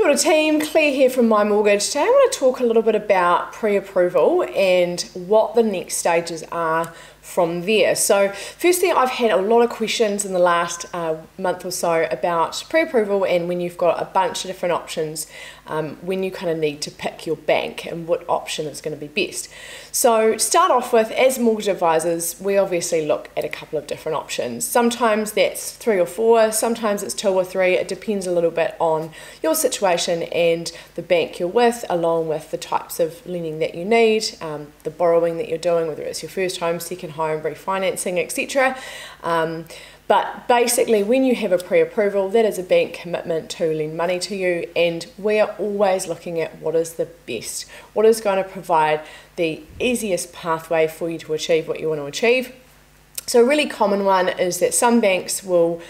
Kia ora team, Claire here from My Mortgage. Today I want to talk a little bit about pre-approval and what the next stages are from there. So firstly, I've had a lot of questions in the last month or so about pre-approval and when you've got a bunch of different options, when you kind of need to pick your bank and what option is going to be best. So to start off with, as mortgage advisors, we obviously look at a couple of different options. Sometimes that's 3 or 4, sometimes it's 2 or 3. It depends a little bit on your situation and the bank you're with, along with the types of lending that you need, the borrowing that you're doing, whether it's your first home, second home, refinancing, etc. But basically, when you have a pre-approval, that is a bank commitment to lend money to you, and we are always looking at what is the best, what is going to provide the easiest pathway for you to achieve what you want to achieve. So a really common one is that some banks will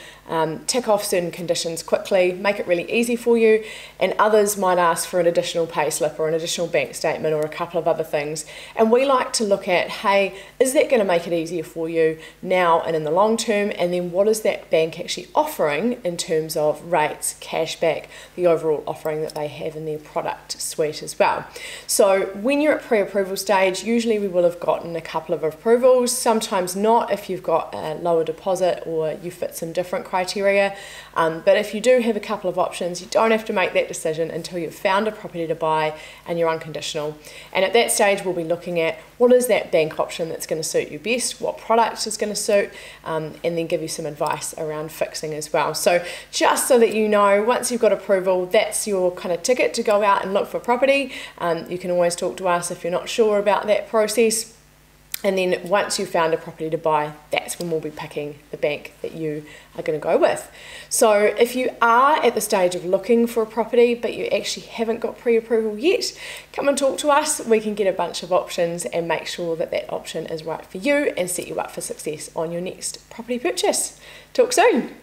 tick off certain conditions quickly, make it really easy for you, and others might ask for an additional pay slip or an additional bank statement or a couple of other things. And we like to look at, hey, is that going to make it easier for you now and in the long term? And then what is that bank actually offering in terms of rates, cashback, the overall offering that they have in their product suite as well. So when you're at pre-approval stage, usually we will have gotten a couple of approvals, sometimes not if you've got a lower deposit or you fit some different criteria, but if you do have a couple of options, you don't have to make that decision until you've found a property to buy and you're unconditional. And at that stage, we'll be looking at what is that bank option that's going to suit you best, what product is going to suit, and then give you some advice around fixing as well. So just so that you know, once you've got approval, that's your kind of ticket to go out and look for property. You can always talk to us if you're not sure about that process. And then once you've found a property to buy, that's when we'll be picking the bank that you are going to go with. So if you are at the stage of looking for a property, but you actually haven't got pre-approval yet, come and talk to us. We can get a bunch of options and make sure that that option is right for you and set you up for success on your next property purchase. Talk soon.